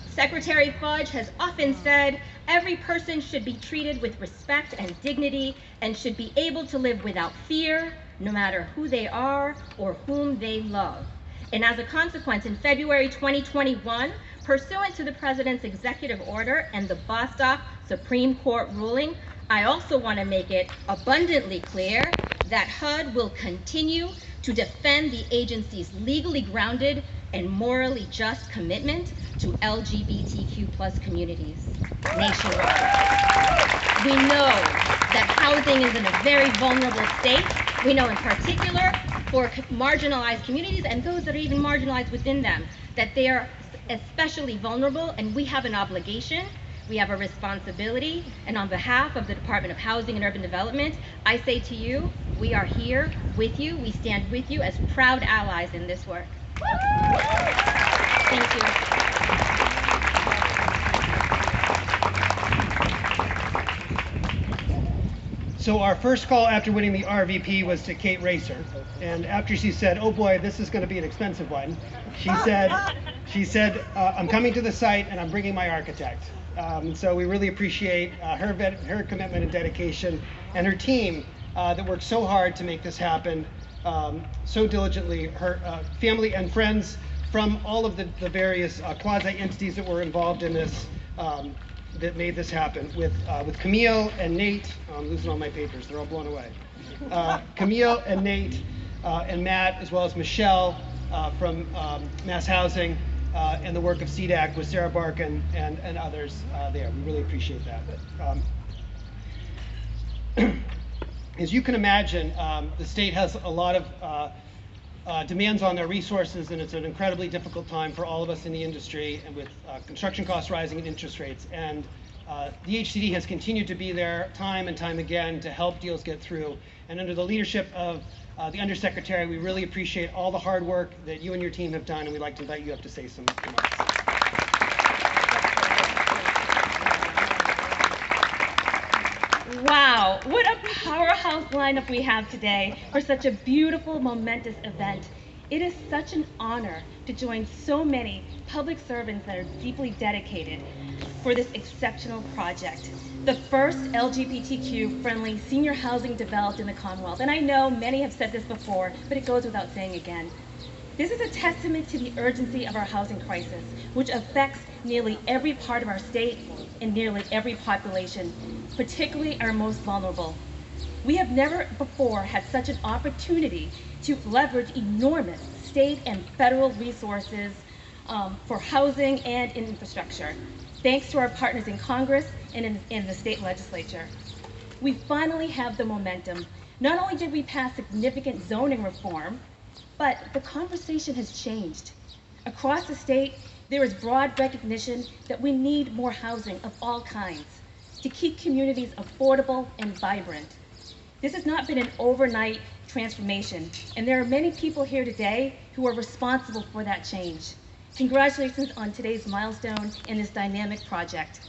Secretary Fudge has often said every person should be treated with respect and dignity and should be able to live without fear, no matter who they are or whom they love. And as a consequence, in February 2021, pursuant to the President's executive order and the Bostock Supreme Court ruling, I also want to make it abundantly clear that HUD will continue to defend the agency's legally grounded and morally just commitment to LGBTQ+ communities nationwide. We know that housing is in a very vulnerable state. We know in particular for marginalized communities and those that are even marginalized within them, that they are especially vulnerable, and we have an obligation, we have a responsibility, and on behalf of the Department of Housing and Urban Development, I say to you, we are here with you, we stand with you as proud allies in this work. Thank you. So our first call after winning the RVP was to Kate Racer, and after she said, "Oh boy, this is going to be an expensive one," she said, "I'm coming to the site and I'm bringing my architect." So we really appreciate her commitment and dedication, and her team that worked so hard to make this happen so diligently. Her family and friends from all of the various quasi entities that were involved in this. That made this happen with Camille and Nate. I'm losing all my papers, they're all blown away. Camille and Nate and Matt, as well as Michelle from Mass Housing, and the work of CDAC with Sarah Barkin and others there. We really appreciate that. As you can imagine, the state has a lot of demands on their resources, and it's an incredibly difficult time for all of us in the industry, and with construction costs rising and interest rates. And the HCD has continued to be there time and time again to help deals get through. And under the leadership of the Undersecretary, we really appreciate all the hard work that you and your team have done, and we'd like to invite you up to say some remarks. Wow, what a powerhouse lineup we have today for such a beautiful, momentous event. It is such an honor to join so many public servants that are deeply dedicated for this exceptional project. The first LGBTQ-friendly senior housing developed in the Commonwealth. And I know many have said this before, but it goes without saying again. This is a testament to the urgency of our housing crisis, which affects nearly every part of our state and nearly every population, particularly our most vulnerable. We have never before had such an opportunity to leverage enormous state and federal resources for housing and infrastructure, thanks to our partners in Congress and in the state legislature. We finally have the momentum. Not only did we pass significant zoning reform, but the conversation has changed. Across the state, there is broad recognition that we need more housing of all kinds to keep communities affordable and vibrant. This has not been an overnight transformation, and there are many people here today who are responsible for that change. Congratulations on today's milestone in this dynamic project.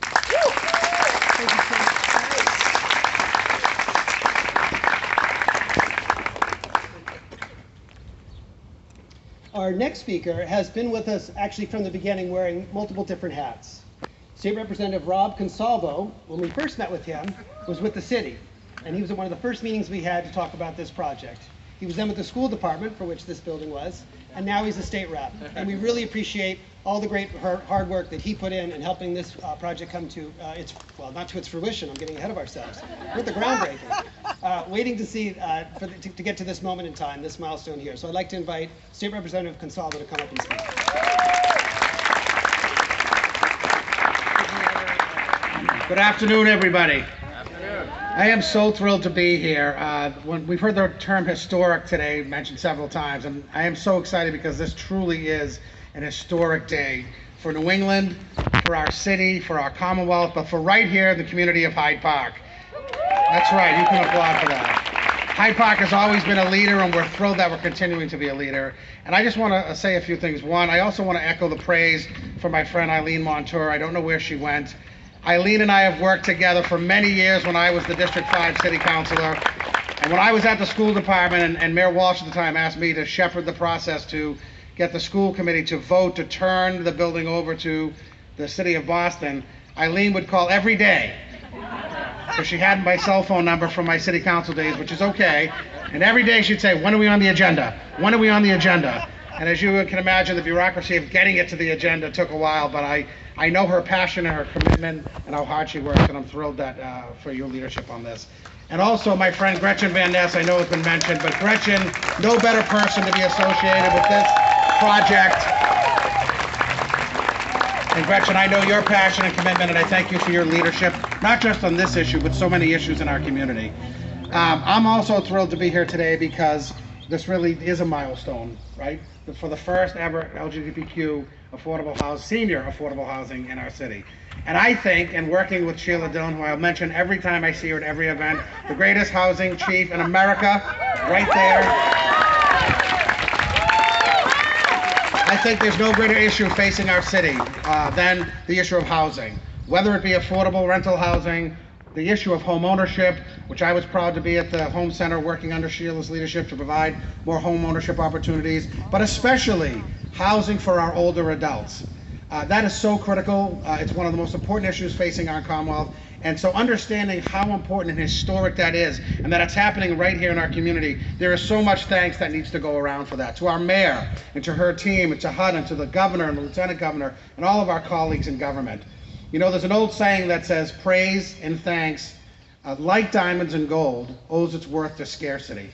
Thank you, Our next speaker has been with us actually from the beginning, wearing multiple different hats. State Representative Rob Consalvo, when we first met with him, was with the city, and he was at one of the first meetings we had to talk about this project. He was then with the school department, for which this building was, and now he's a state rep. And we really appreciate all the great hard work that he put in helping this project come to not to its fruition. I'm getting ahead of ourselves. We're at the groundbreaking. Waiting to see, to get to this moment in time, this milestone here. So I'd like to invite State Representative Consalvo to come up and speak. Good afternoon, everybody. I am so thrilled to be here. When we've heard the term historic today mentioned several times, and I am so excited because this truly is an historic day for New England, for our city, for our Commonwealth, but for right here in the community of Hyde Park. That's right, you can applaud for that. Hyde Park has always been a leader, and we're thrilled that we're continuing to be a leader. And I just want to say a few things. One, I also want to echo the praise for my friend Eileen Montour. I don't know where she went. Eileen and I have worked together for many years when I was the District 5 City Councilor. And when I was at the school department, and Mayor Walsh at the time asked me to shepherd the process to get the school committee to vote to turn the building over to the city of Boston, Eileen would call every day, because she had my cell phone number from my city council days, which is okay. And every day she'd say, when are we on the agenda? When are we on the agenda? And as you can imagine, the bureaucracy of getting it to the agenda took a while, but I know her passion and her commitment and how hard she works, and I'm thrilled that for your leadership on this. And also my friend Gretchen Van Ness, I know it's been mentioned, but Gretchen, no better person to be associated with this project. And Gretchen, I know your passion and commitment, and I thank you for your leadership, not just on this issue, but so many issues in our community. I'm also thrilled to be here today because this really is a milestone, right? For the first ever LGBTQ senior affordable housing in our city. And I think, and working with Sheila Dillon, who I'll mention every time I see her at every event, the greatest housing chief in America, right there. I think there's no greater issue facing our city than the issue of housing, whether it be affordable rental housing, the issue of home ownership, which I was proud to be at the home center working under Sheila's leadership to provide more home ownership opportunities, but especially housing for our older adults. That is so critical. It's one of the most important issues facing our Commonwealth. And so understanding how important and historic that is, and that it's happening right here in our community, there is so much thanks that needs to go around for that. To our mayor, and to her team, and to HUD, and to the governor, and the lieutenant governor, and all of our colleagues in government. You know, there's an old saying that says, praise and thanks, like diamonds and gold, owes its worth to scarcity.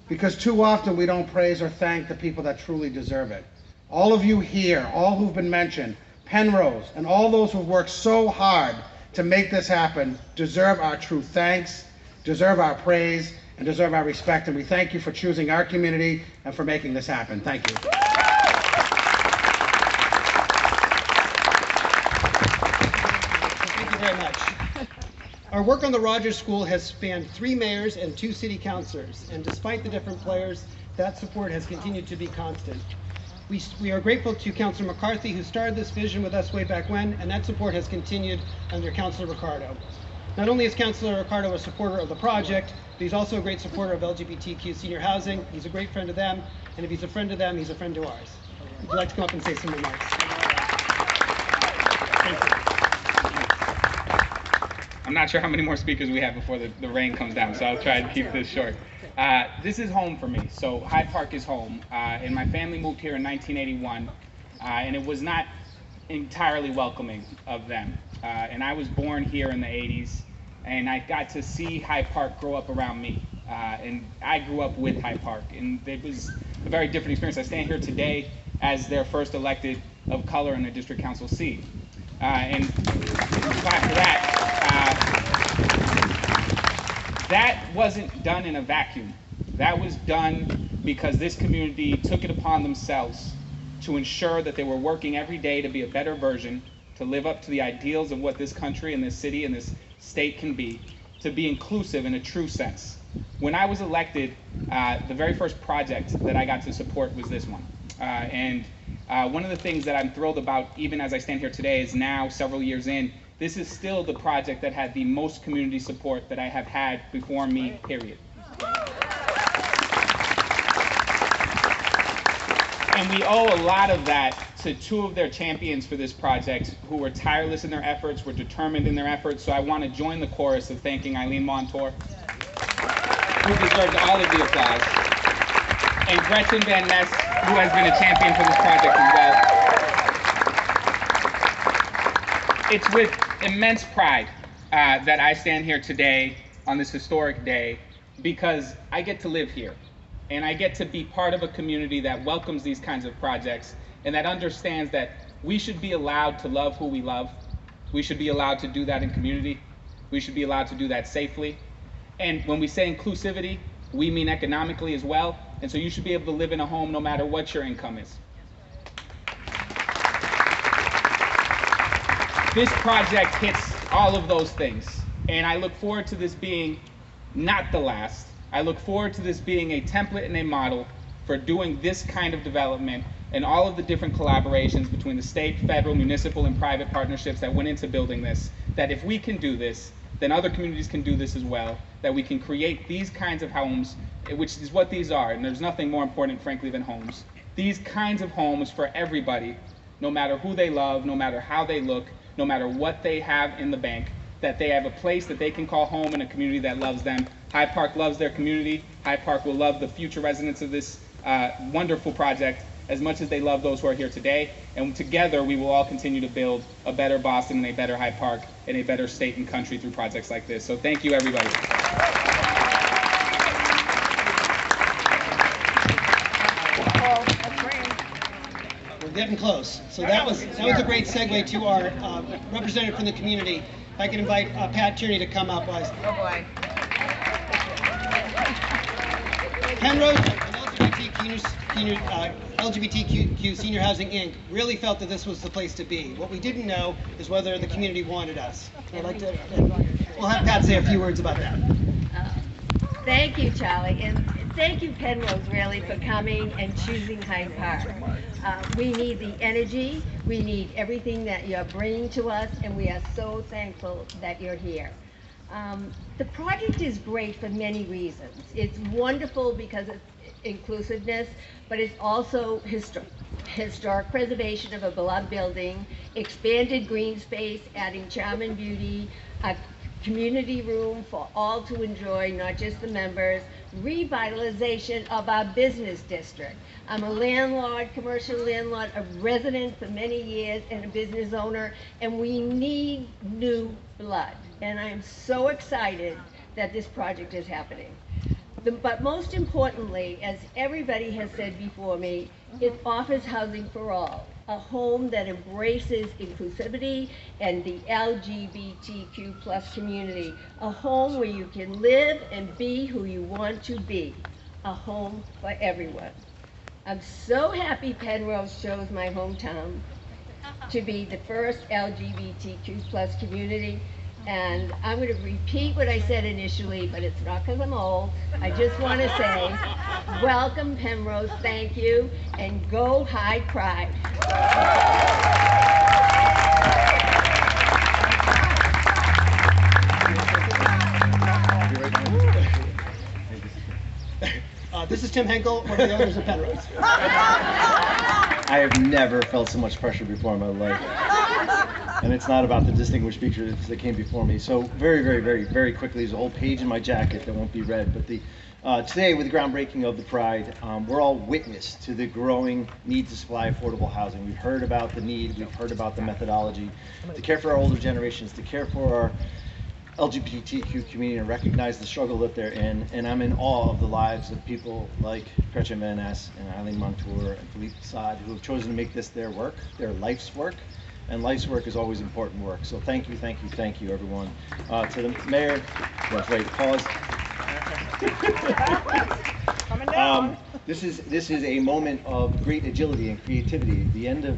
Because too often we don't praise or thank the people that truly deserve it. All of you here, all who've been mentioned, Penrose, and all those who've worked so hard to make this happen, deserve our true thanks, deserve our praise, and deserve our respect. And we thank you for choosing our community and for making this happen. Thank you. Thank you very much. Our work on the Rodges School has spanned 3 mayors and 2 city councilors, and despite the different players, that support has continued to be constant. We are grateful to Councillor McCarthy, who started this vision with us way back when, and that support has continued under Councillor Ricardo. Not only is Councillor Ricardo a supporter of the project, but he's also a great supporter of LGBTQ senior housing. He's a great friend of them, and if he's a friend of them, he's a friend to ours. Would you like to come up and say some remarks? Thank you. I'm not sure how many more speakers we have before the rain comes down, so I'll try to keep this short. This is home for me, so Hyde Park is home, and my family moved here in 1981, and it was not entirely welcoming of them. And I was born here in the 80s, and I got to see Hyde Park grow up around me, and I grew up with Hyde Park, and it was a very different experience. I stand here today as their first elected of color in a district council seat, and after that, that wasn't done in a vacuum. That was done because this community took it upon themselves to ensure that they were working every day to be a better version, to live up to the ideals of what this country and this city and this state can be, to be inclusive in a true sense. When I was elected, the very first project that I got to support was this one. One of the things that I'm thrilled about, even as I stand here today, is now, several years in, this is still the project that had the most community support that I have had before me, period. And we owe a lot of that to 2 of their champions for this project, who were tireless in their efforts, were determined in their efforts. So I want to join the chorus of thanking Eileen Montour, who deserves all of the applause, and Gretchen Van Ness, who has been a champion for this project as well. It's with immense pride that I stand here today on this historic day, because I get to live here. And I get to be part of a community that welcomes these kinds of projects and that understands that we should be allowed to love who we love. We should be allowed to do that in community. We should be allowed to do that safely. And when we say inclusivity, we mean economically as well. And so you should be able to live in a home no matter what your income is. This project hits all of those things. And I look forward to this being not the last. I look forward to this being a template and a model for doing this kind of development and all of the different collaborations between the state, federal, municipal, and private partnerships that went into building this, that if we can do this, then other communities can do this as well, that we can create these kinds of homes, which is what these are, and there's nothing more important, frankly, than homes. these kinds of homes for everybody, no matter who they love, no matter how they look, no matter what they have in the bank, that they have a place that they can call home in a community that loves them. Hyde Park loves their community. Hyde Park will love the future residents of this wonderful project as much as they love those who are here today. And together we will all continue to build a better Boston and a better Hyde Park and a better state and country through projects like this. So thank you, everybody. We're getting close. So that was a great segue to our representative from the community. If I could invite Pat Tierney to come up. Oh boy. Penrose and LGBTQ Senior Housing Inc. really felt that this was the place to be. What we didn't know is whether the community wanted us. So I'd like to, we'll have Pat say a few words about that. Thank you, Charlie, and thank you, Penrose, really, for coming and choosing Hyde Park. We need the energy, we need everything that you're bringing to us, and we are so thankful that you're here. The project is great for many reasons. It's wonderful because of inclusiveness, but it's also historic preservation of a beloved building, expanded green space, adding charm and beauty, a community room for all to enjoy, not just the members, revitalization of our business district. I'm a landlord, commercial landlord, a resident for many years, and a business owner, and we need new blood. And I am so excited that this project is happening. But most importantly, as everybody has said before me, it offers housing for all, a home that embraces inclusivity and the LGBTQ plus community, a home where you can live and be who you want to be, a home for everyone. I'm so happy Penrose chose my hometown to be the first LGBTQ plus community. And I'm going to repeat what I said initially, but it's not because I'm old. I just want to say, welcome Penrose, thank you, and go Hyde Pryde. This is Tim Henkel, one of the owners of Penrose. I have never felt so much pressure before in my life. And it's not about the distinguished speakers that came before me. So very quickly, there's a whole page in my jacket that won't be read. But today, with the groundbreaking of the Pryde, we're all witness to the growing need to supply affordable housing. We've heard about the need, we've heard about the methodology to care for our older generations, to care for our LGBTQ community and recognize the struggle that they're in. And I'm in awe of the lives of people like Gretchen Van Ness and Eileen Montour and Philippe Saad, who have chosen to make this their work, their life's work. And life's work is always important work. So thank you, everyone. To the mayor, that's right, pause. Coming down. This is a moment of great agility and creativity. The end of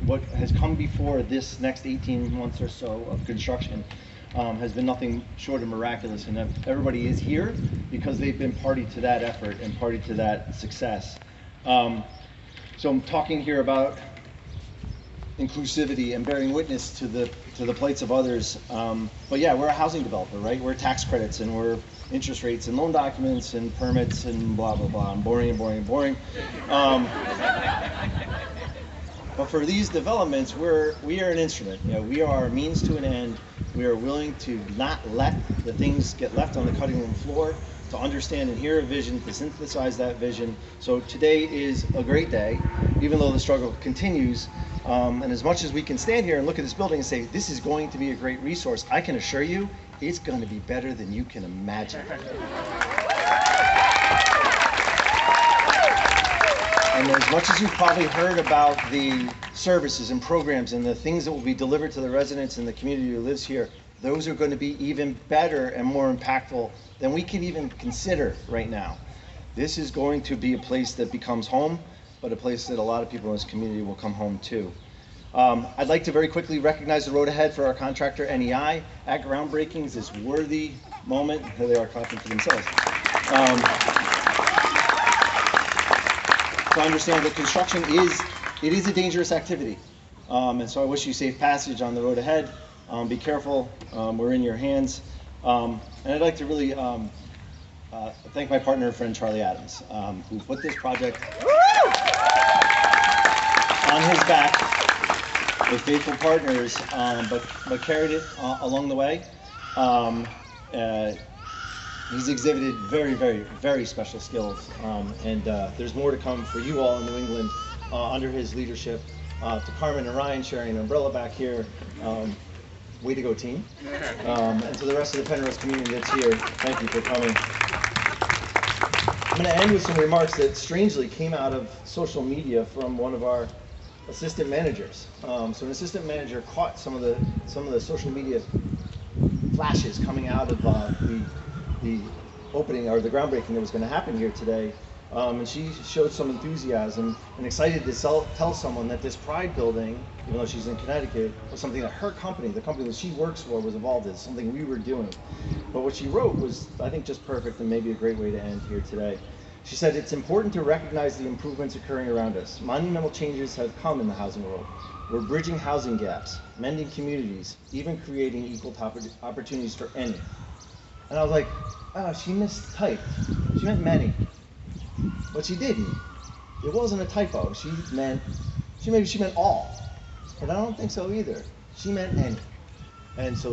what has come before this next 18 months or so of construction has been nothing short of miraculous, and everybody is here because they've been party to that effort and party to that success. So I'm talking here about inclusivity and bearing witness to the plights of others. But yeah, we're a housing developer, right? We're tax credits and we're interest rates and loan documents and permits and blah blah blah. And boring. But for these developments, we are an instrument. We are a means to an end. We are willing to not let the things get left on the cutting room floor, to understand and hear a vision, to synthesize that vision. So today is a great day, even though the struggle continues. And as much as we can stand here and look at this building and say, this is going to be a great resource, I can assure you, it's going to be better than you can imagine. And as much as you've probably heard about the services and programs and the things that will be delivered to the residents and the community who lives here, those are going to be even better and more impactful than we can even consider right now. This is going to be a place that becomes home, but a place that a lot of people in this community will come home to. I'd like to very quickly recognize the road ahead for our contractor, NEI, at groundbreakings, this worthy moment. Here they are clapping for themselves. So I understand that construction is a dangerous activity. And so I wish you safe passage on the road ahead. Be careful, we're in your hands. And I'd like to really thank my partner and friend, Charlie Adams, who put this project. on his back with faithful partners, but carried it along the way. He's exhibited very, very, very special skills, and there's more to come for you all in New England under his leadership. To Carmen and Ryan sharing an umbrella back here, way to go team. And to the rest of the Penrose community that's here, thank you for coming. I'm going to end with some remarks that strangely came out of social media from one of our assistant managers. So an assistant manager caught some of the social media flashes coming out of the opening or the groundbreaking that was going to happen here today, and she showed some enthusiasm and excited to tell someone that this Pryde building, even though she's in Connecticut, was something that her company, the company that she works for, was involved in, something we were doing. But what she wrote was, I think, just perfect and maybe a great way to end here today. She said, "It's important to recognize the improvements occurring around us. Monumental changes have come in the housing world. We're bridging housing gaps, mending communities, even creating equal opportunities for any." And I was like, oh, she mistyped. She meant many. But she didn't. It wasn't a typo. Maybe she meant all. But I don't think so either. She meant any. And so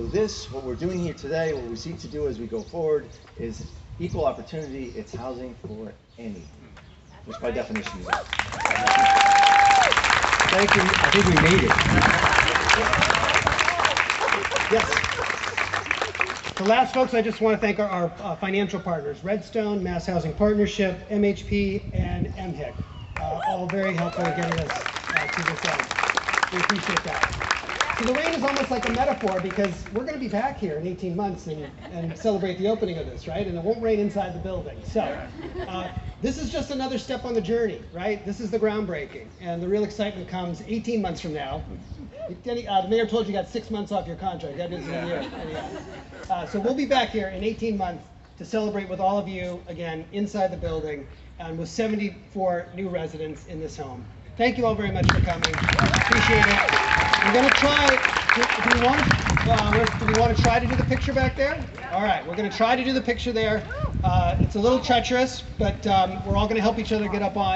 what we're doing here today, what we seek to do as we go forward, is equal opportunity. It's housing for any, which by definition is all. Thank you. I think we made it. Yes. So last, folks, I just want to thank our financial partners, Redstone, Mass Housing Partnership, MHP, and MHIC, all very helpful in getting us to this end. We appreciate that. So the rain is almost like a metaphor because we're going to be back here in 18 months and celebrate the opening of this, right? And it won't rain inside the building. So this is just another step on the journey, right? This is the groundbreaking. And the real excitement comes 18 months from now. The mayor told you got 6 months off your contract. That is a year. So we'll be back here in 18 months to celebrate with all of you, again, inside the building, and with 74 new residents in this home. Thank you all very much for coming. Appreciate it. We're going to try, do we want to try to do the picture back there? All right, we're going to try to do the picture there. It's a little treacherous, but we're all going to help each other get up on.